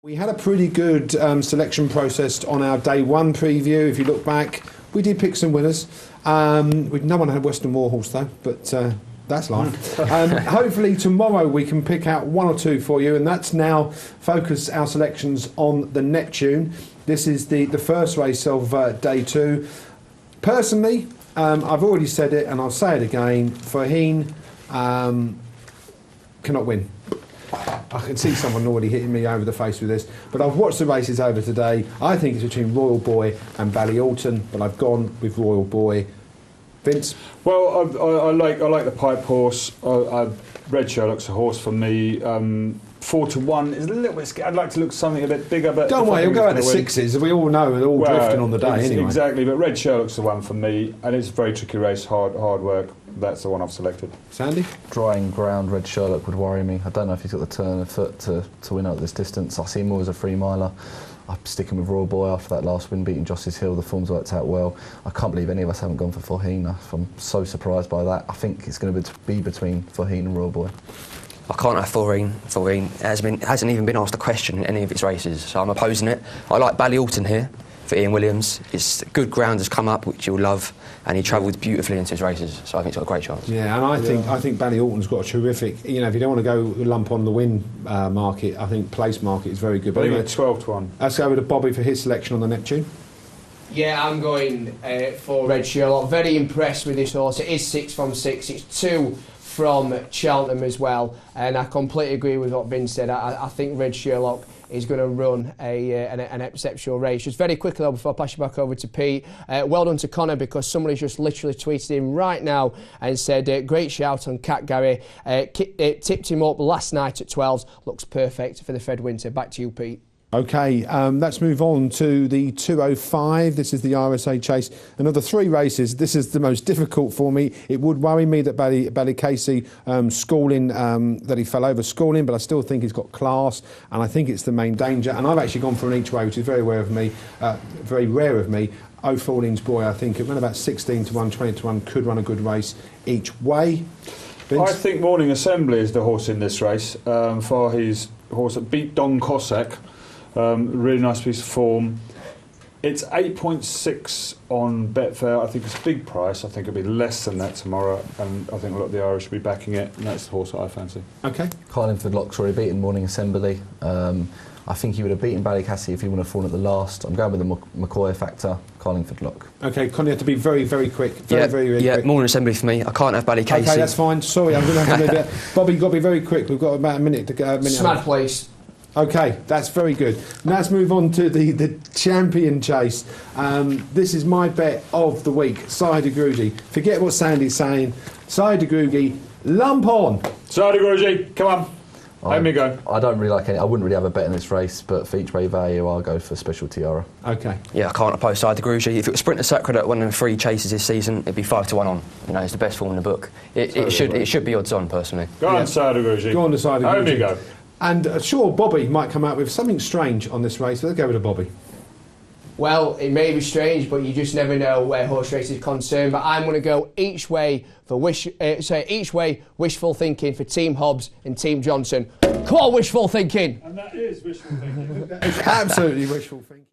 We had a pretty good selection process on our day one preview. If you look back, we did pick some winners. No one had Western Warhorse though, but that's life. Hopefully tomorrow we can pick out one or two for you, and that's now focus our selections on the Neptune. This is the first race of day two. Personally, I've already said it and I'll say it again, Faheen cannot win. I can see someone already hitting me over the face with this, but I've watched the races over today. I think it's between Royal Boy and Ballyalton, but I've gone with Royal Boy. Vince? Well, I like the pipe horse. Red Sherlock's a horse for me. 4-1 is a little bit scary. I'd like to look something a bit bigger, but don't worry, he'll go out to sixes. We all know they're all drifting on the day anyway. Exactly, but Red Sherlock's the one for me, and it's a very tricky race, hard work. That's the one I've selected. Sandy? Drying ground, Red Sherlock would worry me. I don't know if he's got the turn of foot to win out this distance. I see him more as a free miler. I'm sticking with Royal Boy after that last win, beating Joss's Hill. The form's worked out well. I can't believe any of us haven't gone for Faheen. I'm so surprised by that. I think it's going to be between Faheen and Royal Boy. I can't have Faheen. Faheen hasn't even been asked a question in any of its races, so I'm opposing it. I like Ballyalton here for Ian Williams. It's good ground has come up, which you'll love, and he travelled beautifully into his races, so I think he's got a great chance. Yeah, and I think Ballyalton's got a terrific. You know, if you don't want to go lump on the win market, I think place market is very good. But anyway, 12-1. Let's go with Bobby for his selection on the Neptune. Yeah, I'm going for Red Sherlock. Very impressed with this horse. It is 6 from 6. It's 2 from Cheltenham as well, and I completely agree with what Vince said. I think Red Sherlock is going to run an exceptional race. Just very quickly though, before I pass you back over to Pete, well done to Connor, because somebody's just literally tweeted him right now and said, great shout on Cat Gary, tipped him up last night at 12s, looks perfect for the Fed Winter. Back to you, Pete. Okay, let's move on to the 205. This is the RSA Chase. Another 3 races. This is the most difficult for me. It would worry me that Ballycasey schooling, that he fell over schooling, but I still think he's got class, and I think it's the main danger. And I've actually gone for an each way, which is very rare of me. O'Falling's Boy, I think, it went about 16 to 1, 20 to 1, could run a good race each way. Vince? I think Morning Assembly is the horse in this race. For his horse that beat Don Cossack. Really nice piece of form. It's 8.6 on Betfair. I think it's a big price. I think it'll be less than that tomorrow, and I think a lot of the Irish will be backing it, and that's the horse that I fancy. Okay. Carlingford Lock's already beaten Morning Assembly. I think he would have beaten Ballycasey if he wouldn't have fallen at the last. I'm going with the McCoy factor, Carlingford Lock. Okay, Connie, you have to be very, very quick. Very quick. Morning Assembly for me. I can't have Ballycasey. Okay, that's fine. Sorry, I'm going to have to leave it. Bobby, you've got to be very quick. We've got about a minute to go. Smad place. Okay, that's very good. Now let's move on to the champion chase. This is my bet of the week, Side Grugy. Forget what Sandy's saying. Side Grugy, lump on. Side Grugy, come on. Let me go. I don't really like any. I wouldn't really have a bet in this race, but for each way value, I'll go for Special Tiara. Okay. Yeah, I can't oppose Side Grugy. If it was Sprinter Sacred at one of the 3 chases this season, it'd be 5 to 1 on. You know, it's the best form in the book. It should be odds on, personally. Go on, Side Grugy. Go on to Side Grugy. Let me go. And sure, Bobby might come out with something strange on this race. Let's go with a Bobby. Well, it may be strange, but you just never know where horse race is concerned. But I'm going to go each way for wishful thinking for Team Hobbs and Team Johnson. Come on, wishful thinking. And that is wishful thinking. It's absolutely wishful thinking.